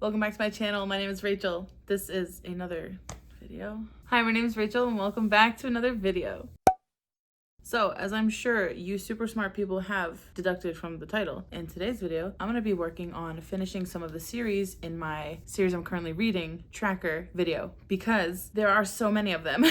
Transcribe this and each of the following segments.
Welcome back to my channel. My name is Rachel. This is another video. Hi, my name is Rachel and welcome back to another video. So, as I'm sure you super smart people have deducted from the title, in today's video, I'm going to be working on finishing some of the series in my series I'm currently reading, Tracker video, because there are so many of them.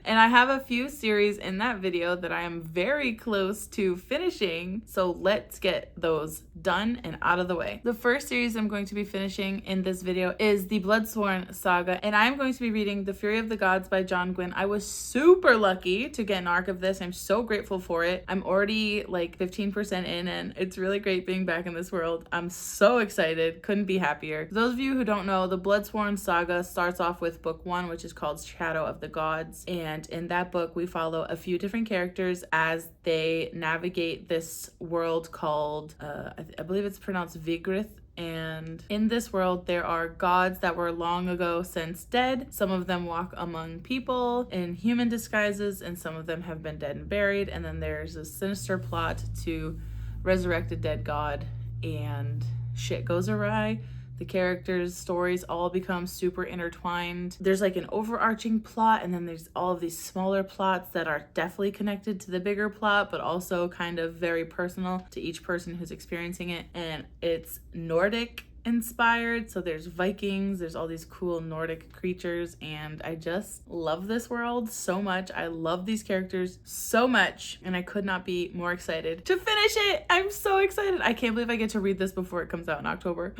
And I have a few series in that video that I am very close to finishing, so let's get those done and out of the way. The first series I'm going to be finishing in this video is the Bloodsworn Saga, and I'm going to be reading The Fury of the Gods by John Gwynne. I was super lucky to get an arc of this. I'm so grateful for it. I'm already like 15% in and it's really great being back in this world. I'm so excited. Couldn't be happier. For those of you who don't know, the Bloodsworn Saga starts off with book 1, which is called Shadow of the Gods. And in that book, we follow a few different characters as they navigate this world called, I believe it's pronounced Vigrid. And in this world, there are gods that were long ago since dead. Some of them walk among people in human disguises, and some of them have been dead and buried. And then there's a sinister plot to resurrect a dead god, and shit goes awry. The characters' stories all become super intertwined. There's like an overarching plot, and then there's all of these smaller plots that are definitely connected to the bigger plot, but also kind of very personal to each person who's experiencing it. And it's Nordic inspired, so there's Vikings, there's all these cool Nordic creatures, and I just love this world so much. I love these characters so much, and I could not be more excited to finish it. I'm so excited. I can't believe I get to read this before it comes out in October.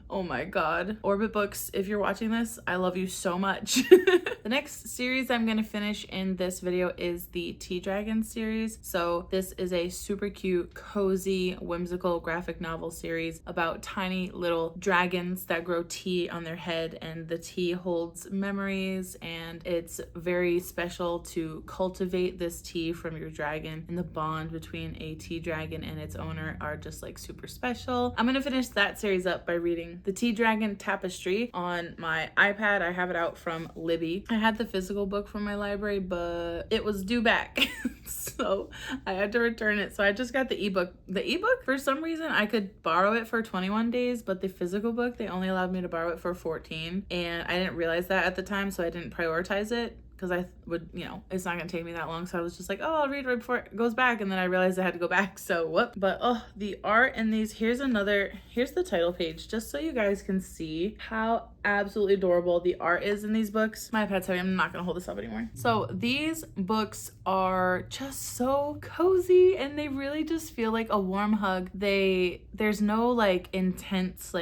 Oh my god. Orbit Books, if you're watching this, I love you so much. The next series I'm going to finish in this video is the Tea Dragon series. So this is a super cute, cozy, whimsical graphic novel series about tiny little dragons that grow tea on their head, and the tea holds memories, and it's very special to cultivate this tea from your dragon, and the bond between a tea dragon and its owner are just like super special. I'm gonna finish that series up by reading the Tea Dragon Tapestry on my iPad. I have it out from Libby. I had the physical book from my library, but it was due back. So I had to return it. So I just got the ebook. The ebook, for some reason, I could borrow it for 21 days, but the physical book, they only allowed me to borrow it for 14. And I didn't realize that at the time, so I didn't prioritize it, because I would, it's not gonna take me that long. So I was just like, oh, I'll read right before it goes back. And then I realized I had to go back. So whoop. But oh, the art in these, here's the title page, just so you guys can see how absolutely adorable the art is in these books. My iPad's heavy, I'm not gonna hold this up anymore. So these books are just so cozy, and they really just feel like a warm hug. There's no like intense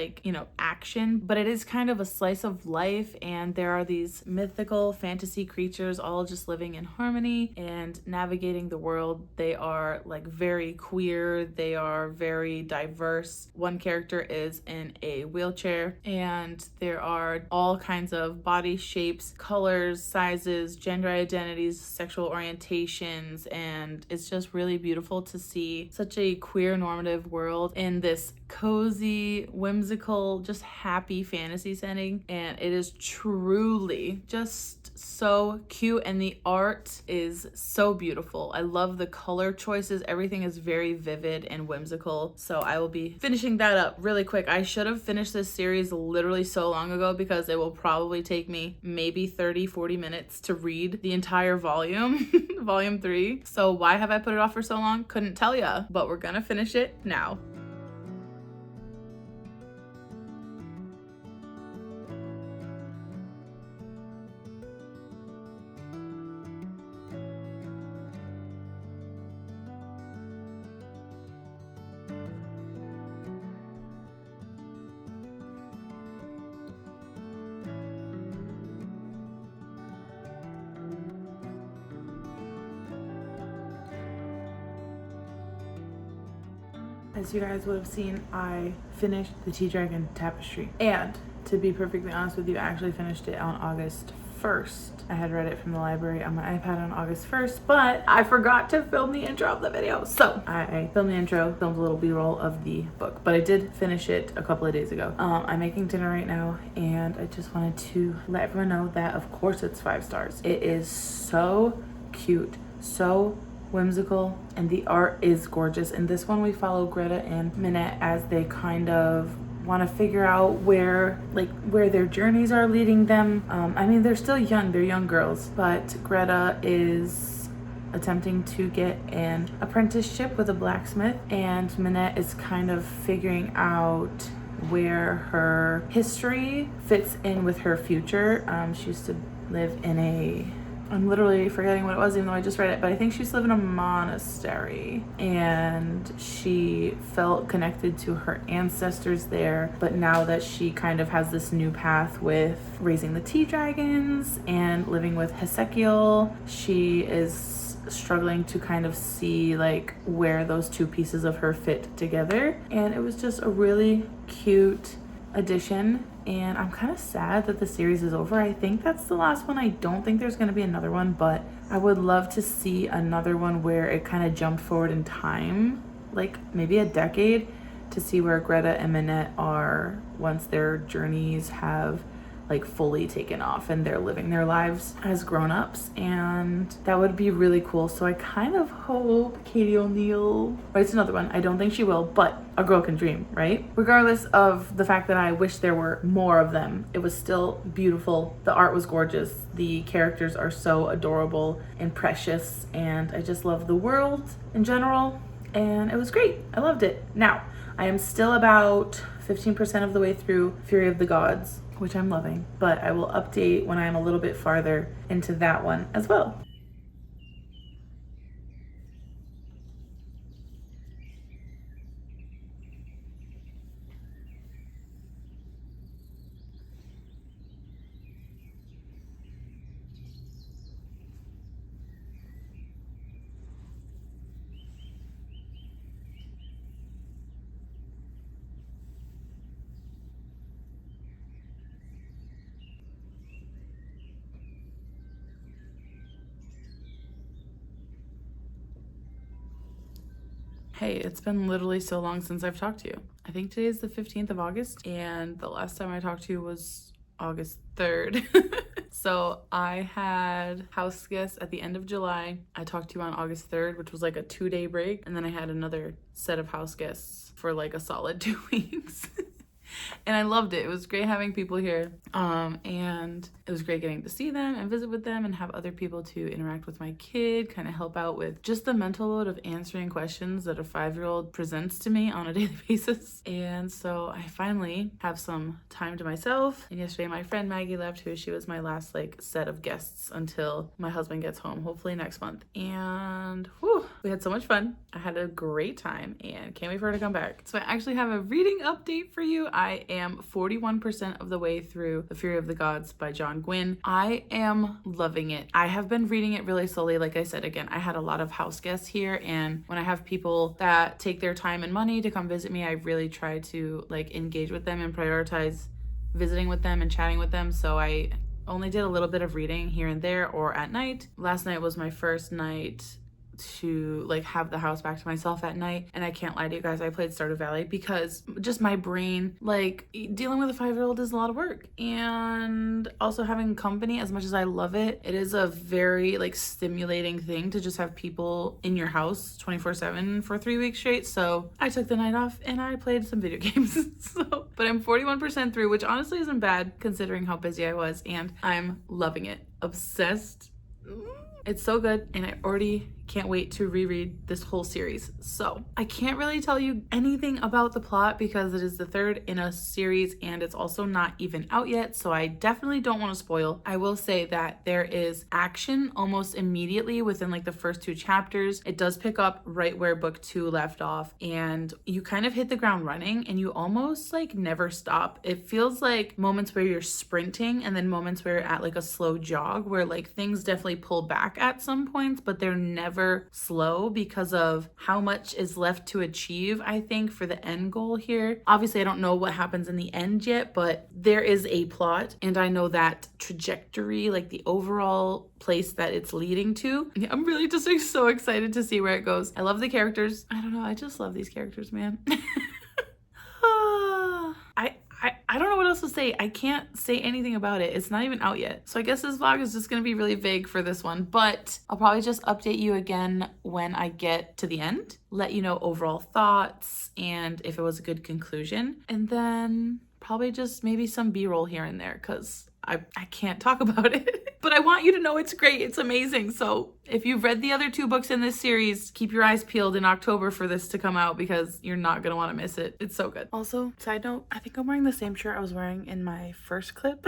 action, but it is kind of a slice of life, and there are these mythical fantasy creatures all just living in harmony and navigating the world. They are like very queer, they are very diverse. One character is in a wheelchair, and there are all kinds of body shapes, colors, sizes, gender identities, sexual orientations, and it's just really beautiful to see such a queer normative world in this cozy, whimsical, just happy fantasy setting. And it is truly just so cute, and the art is so beautiful. I love the color choices. Everything is very vivid and whimsical. So I will be finishing that up really quick. I should have finished this series literally so long ago, because it will probably take me maybe 30-40 minutes to read the entire volume. Volume 3. So why have I put it off for so long? Couldn't tell ya, but we're gonna finish it now. As you guys would have seen, I finished the Tea Dragon Tapestry. And to be perfectly honest with you, I actually finished it on August 1st. I had read it from the library on my iPad on August 1st, but I forgot to film the intro of the video. So I filmed the intro, filmed a little b-roll of the book, but I did finish it a couple of days ago. I'm making dinner right now, and I just wanted to let everyone know that of course it's 5 stars. It is so cute, so whimsical, and the art is gorgeous. In this one, we follow Greta and Minette as they kind of want to figure out where their journeys are leading them. I mean, they're still young, they're young girls, but Greta is attempting to get an apprenticeship with a blacksmith, and Minette is kind of figuring out where her history fits in with her future. She used to live in I'm literally forgetting what it was, even though I just read it, but I think she used to live in a monastery, and she felt connected to her ancestors there. But now that she kind of has this new path with raising the tea dragons and living with Hesekiel, she is struggling to kind of see like where those two pieces of her fit together. And it was just a really cute addition, and I'm kind of sad that the series is over. I think that's the last one. I don't think there's going to be another one, but I would love to see another one where it kind of jumped forward in time, like maybe a decade, to see where Greta and Minette are once their journeys have like fully taken off and they're living their lives as grown-ups, and that would be really cool. So I kind of hope Katie O'Neill writes another one. I don't think she will, but a girl can dream, right? Regardless of the fact that I wish there were more of them, it was still beautiful. The art was gorgeous. The characters are so adorable and precious, and I just love the world in general, and it was great. I loved it. Now, I am still about 15% of the way through Fury of the Gods, which I'm loving, but I will update when I'm a little bit farther into that one as well. Hey, it's been literally so long since I've talked to you. I think today is the 15th of August, and the last time I talked to you was August 3rd. So I had house guests at the end of July. I talked to you on August 3rd, which was like a 2-day break, and then I had another set of house guests for like a solid 2 weeks. And I loved it. It was great having people here. And it was great getting to see them and visit with them and have other people to interact with my kid, kind of help out with just the mental load of answering questions that a 5-year-old presents to me on a daily basis. And so I finally have some time to myself. And yesterday my friend Maggie left, who she was my last like set of guests until my husband gets home, hopefully next month. And whew, we had so much fun. I had a great time and can't wait for her to come back. So I actually have a reading update for you. I am 41% of the way through The Fury of the Gods by John Gwynne. I am loving it. I have been reading it really slowly. Like I said, again, I had a lot of house guests here, and when I have people that take their time and money to come visit me, I really try to like engage with them and prioritize visiting with them and chatting with them. So I only did a little bit of reading here and there or at night. Last night was my first night to like have the house back to myself at night, and I can't lie to you guys, I played Stardew Valley because just my brain, like dealing with a 5-year-old is a lot of work, and also having company, as much as I love it, it is a very like stimulating thing to just have people in your house 24/7 for 3 weeks straight. So I took the night off and I played some video games. So but I'm 41% through, which honestly isn't bad considering how busy I was, and I'm loving it. Obsessed. It's so good, and I already can't wait to reread this whole series. So I can't really tell you anything about the plot because it is the third in a series and it's also not even out yet, so I definitely don't want to spoil. I will say that there is action almost immediately within like the first 2 chapters. It does pick up right where book 2 left off, and you kind of hit the ground running and you almost like never stop. It feels like moments where you're sprinting and then moments where you're at like a slow jog, where like things definitely pull back at some points, but they're never slow because of how much is left to achieve, I think, for the end goal here. Obviously, I don't know what happens in the end yet, but there is a plot, and I know that trajectory, like the overall place that it's leading to. I'm really just like so excited to see where it goes. I love the characters. I don't know, I just love these characters, man. I don't know what else to say. I can't say anything about it. It's not even out yet. So I guess this vlog is just gonna be really vague for this one, but I'll probably just update you again when I get to the end, let you know overall thoughts and if it was a good conclusion, and then probably just maybe some b-roll here and there because I can't talk about it. But I want you to know it's great. It's amazing. So if you've read the other 2 books in this series, keep your eyes peeled in October for this to come out because you're not gonna want to miss it. It's so good. Also, side note, I think I'm wearing the same shirt I was wearing in my first clip.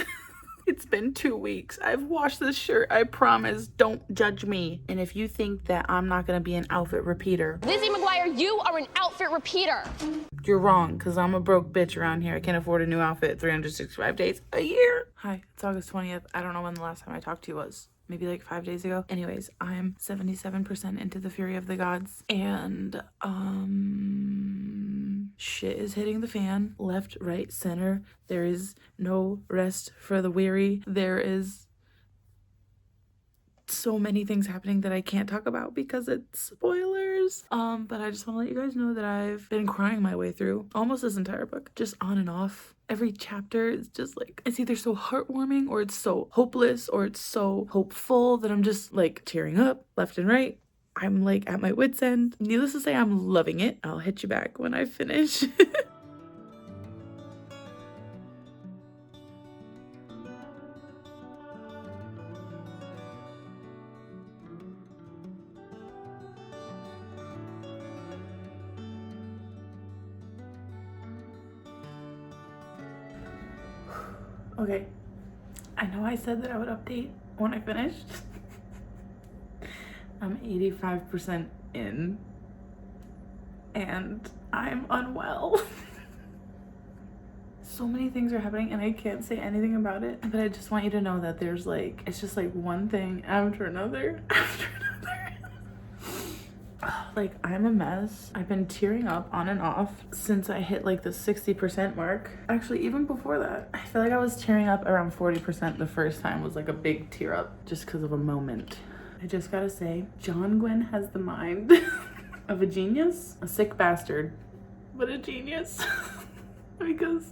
It's been 2 weeks. I've washed this shirt, I promise. Don't judge me. And if you think that I'm not gonna be an outfit repeater, Lizzie McGuire, you are an outfit repeater. you're wrong, because I'm a broke bitch around here. I can't afford a new outfit 365 days a year. Hi, it's August 20th. I don't know when the last time I talked to you was. Maybe like 5 days ago. Anyways, I'm 77% into the Fury of the Gods. And, shit is hitting the fan. Left, right, center. There is no rest for the weary. There is so many things happening that I can't talk about because it's spoilers. But I just want to let you guys know that I've been crying my way through almost this entire book, just on and off. Every chapter is just like, it's either so heartwarming or it's so hopeless or it's so hopeful that I'm just like tearing up left and right. I'm like at my wit's end. Needless to say, I'm loving it. I'll hit you back when I finish. Okay, I know I said that I would update when I finished. I'm 85% in and I'm unwell. So many things are happening and I can't say anything about it, but I just want you to know that there's like, it's just like one thing after another after another. Like, I'm a mess. I've been tearing up on and off since I hit like the 60% mark. Actually, even before that, I feel like I was tearing up around 40% the first time was like a big tear up just because of a moment. I just gotta say, John Gwynne has the mind of a genius, a sick bastard, but a genius. Because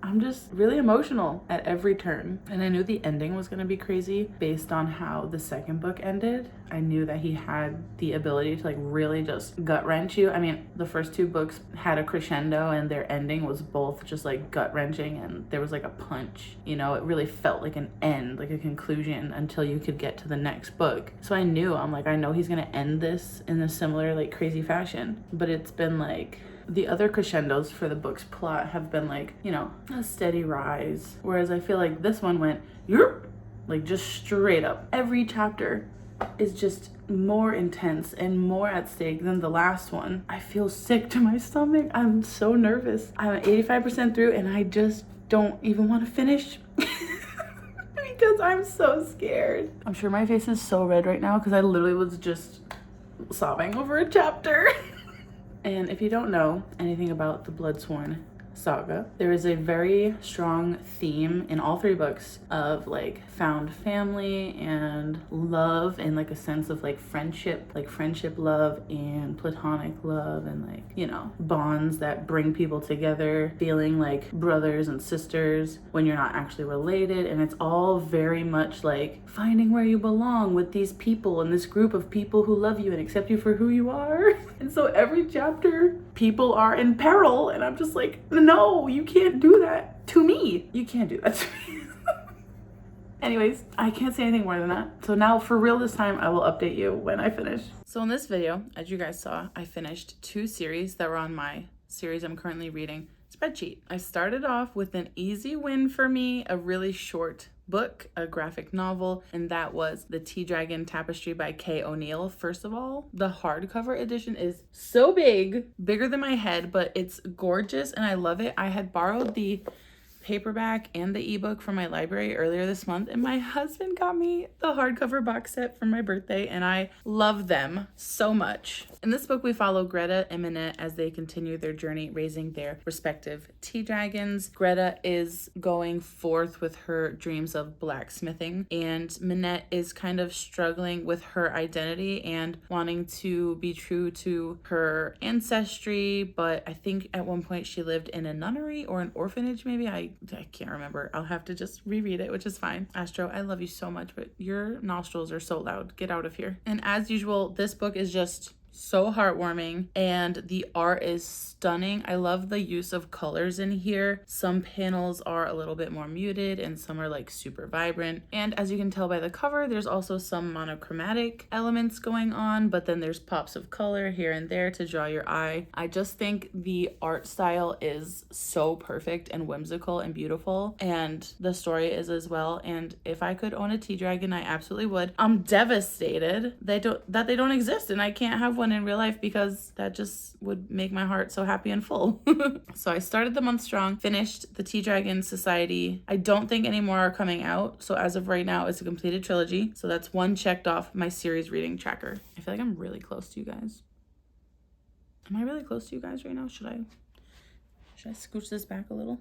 I'm just really emotional at every turn. And I knew the ending was gonna be crazy based on how the second book ended. I knew that he had the ability to like really just gut wrench you. I mean, the first 2 books had a crescendo and their ending was both just like gut wrenching and there was like a punch, you know, it really felt like an end, like a conclusion until you could get to the next book. So I knew, I'm like, I know he's gonna end this in a similar like crazy fashion, but it's been like, the other crescendos for the book's plot have been like, you know, a steady rise. Whereas I feel like this one went, yerp, like just straight up. Every chapter is just more intense and more at stake than the last one. I feel sick to my stomach. I'm so nervous. I'm 85% through and I just don't even want to finish. Because I'm so scared. I'm sure my face is so red right now because I literally was just sobbing over a chapter. And if you don't know anything about the Bloodsworn saga, there is a very strong theme in all 3 books of like found family and love and like a sense of like friendship love and platonic love and like, you know, bonds that bring people together, feeling like brothers and sisters when you're not actually related. And it's all very much like finding where you belong with these people and this group of people who love you and accept you for who you are. And so every chapter people are in peril and I'm just like, no, you can't do that to me. You can't do that to me. Anyways, I can't say anything more than that. So now for real this time, I will update you when I finish. So in this video, as you guys saw, I finished 2 series that were on my series I'm currently reading spreadsheet. I started off with an easy win for me, a really short book, a graphic novel, and that was The Tea Dragon Tapestry by Kay O'Neill. First of all, the hardcover edition is so big, bigger than my head, but it's gorgeous and I love it. I had borrowed the paperback and the ebook from my library earlier this month, and my husband got me the hardcover box set for my birthday, and I love them so much. In this book, we follow Greta and Minette as they continue their journey raising their respective tea dragons. Greta is going forth with her dreams of blacksmithing, and Minette is kind of struggling with her identity and wanting to be true to her ancestry, but I think at one point she lived in a nunnery or an orphanage, maybe. I can't remember. I'll have to just reread it, which is fine. Astro, I love you so much, but your nostrils are so loud. Get out of here. And as usual, this book is just so heartwarming, and the art is stunning. I love the use of colors in here. Some panels are a little bit more muted and some are like super vibrant. And as you can tell by the cover, there's also some monochromatic elements going on, but then there's pops of color here and there to draw your eye. I just think the art style is so perfect and whimsical and beautiful, and the story is as well. And if I could own a tea dragon, I absolutely would. I'm devastated that they don't exist and I can't have one in real life, because that just would make my heart so happy and full. So I started the month strong, finished the Tea Dragon Society. I don't think any more are coming out, so as of right now it's a completed trilogy, so that's one checked off my series reading tracker. I feel like I'm really close to you guys. Am I really close to you guys right now? Should I scooch this back a little?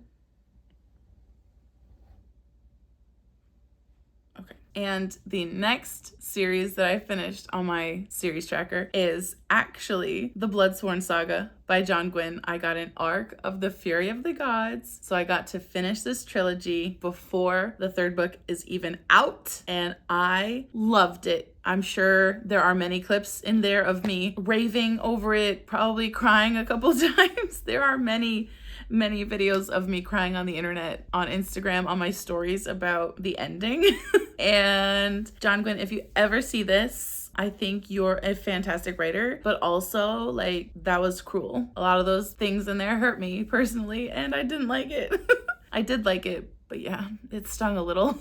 Okay. And the next series that I finished on my series tracker is actually the Bloodsworn Saga by John Gwynne. I got an arc of the Faerie of the Gods, so I got to finish this trilogy before the third book is even out, and I loved it. I'm sure there are many clips in there of me raving over it, probably crying a couple times. There are many videos of me crying on the internet, on Instagram, on my stories about the ending. And John Gwynne, if you ever see this, I think you're a fantastic writer, but also, like, that was cruel. A lot of those things in there hurt me personally, and I didn't like it. I did like it, but yeah, it stung a little.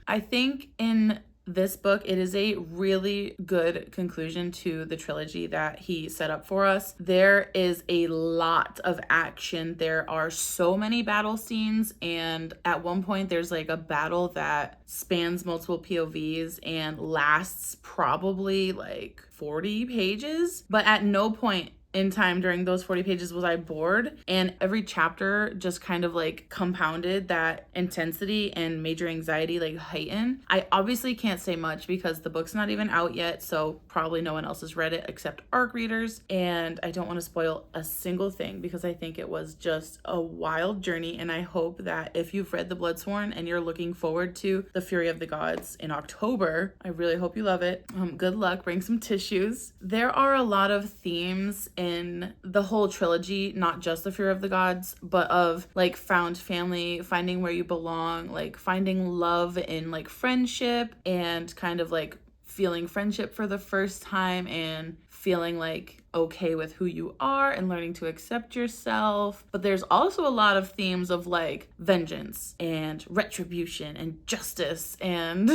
I think in this book, it is a really good conclusion to the trilogy that he set up for us. There is a lot of action. There are so many battle scenes, and at one point there's like a battle that spans multiple POVs and lasts probably like 40 pages, but at no point in time during those 40 pages was I bored, and every chapter just kind of like compounded that intensity and major anxiety, like heightened. I obviously can't say much because the book's not even out yet, so probably no one else has read it except ARC readers, and I don't want to spoil a single thing because I think it was just a wild journey. And I hope that if you've read The Bloodsworn and you're looking forward to the Faerie of the Gods in October, I really hope you love it. Good luck, bring some tissues. There are a lot of themes in the whole trilogy, not just the Fear of the Gods, but of like found family, finding where you belong, like finding love in like friendship, and kind of like feeling friendship for the first time and feeling like okay with who you are and learning to accept yourself. But there's also a lot of themes of like vengeance and retribution and justice, and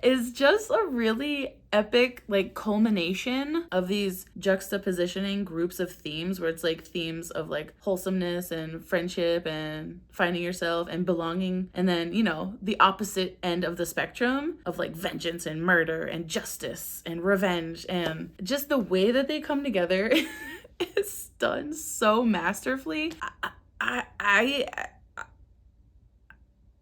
it's just a really epic like culmination of these juxtapositioning groups of themes, where it's like themes of like wholesomeness and friendship and finding yourself and belonging, and then, you know, the opposite end of the spectrum of like vengeance and murder and justice and revenge, and just the way that they come together is done so masterfully. I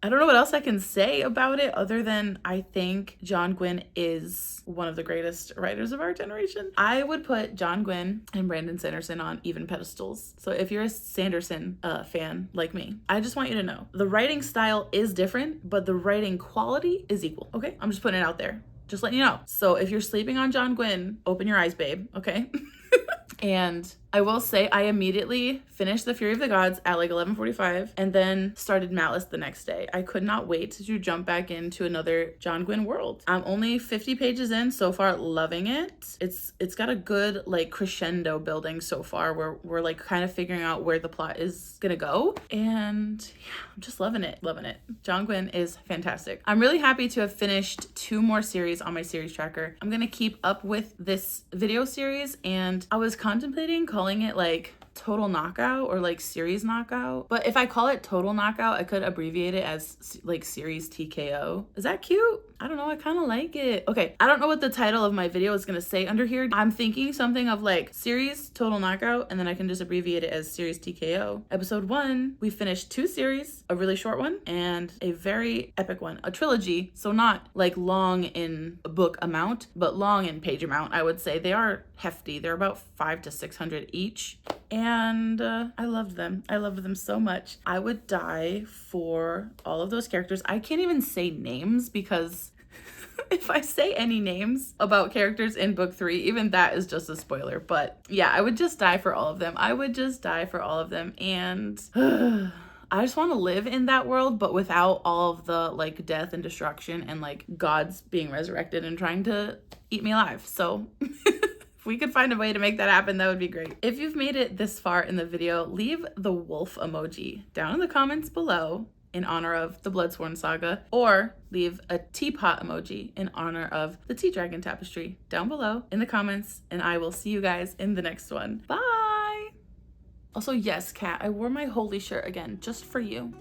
don't know what else I can say about it other than I think John Gwynne is one of the greatest writers of our generation. I would put John Gwynne and Brandon Sanderson on even pedestals. So if you're a Sanderson fan like me, I just want you to know the writing style is different, but the writing quality is equal. Okay, I'm just putting it out there, just letting you know. So if you're sleeping on John Gwynne, open your eyes, babe. Okay. And I will say I immediately finished the Faerie of the Gods at like 11:45 and then started Malice the next day. I could not wait to jump back into another John Gwynne world. I'm only 50 pages in so far, loving it. It's got a good like crescendo building so far, where we're like kind of figuring out where the plot is gonna go, and yeah, I'm just loving it. John Gwynne is fantastic. I'm really happy to have finished 2 more series on my series tracker. I'm gonna keep up with this video series, and I was contemplating calling it like total knockout or like series knockout. But if I call it total knockout, I could abbreviate it as like series TKO. Is that cute? I don't know, I kind of like it. Okay, I don't know what the title of my video is gonna say under here. I'm thinking something of like series total knockout, and then I can just abbreviate it as series TKO. Episode 1, we finished 2 series, a really short one and a very epic one, a trilogy. So not like long in book amount, but long in page amount. I would say they are hefty. They're about 500 to 600 each. And I loved them. I loved them so much. I would die for all of those characters. I can't even say names because if I say any names about characters in book 3, even that is just a spoiler. But yeah, I would just die for all of them. I would just die for all of them. And I just want to live in that world, but without all of the like death and destruction and like gods being resurrected and trying to eat me alive. So if we could find a way to make that happen, that would be great. If you've made it this far in the video, leave the wolf emoji down in the comments below in honor of the Bloodsworn Saga, or leave a teapot emoji in honor of the Tea Dragon Tapestry down below in the comments, and I will see you guys in the next one. Bye! Also, yes, Kat, I wore my holy shirt again just for you.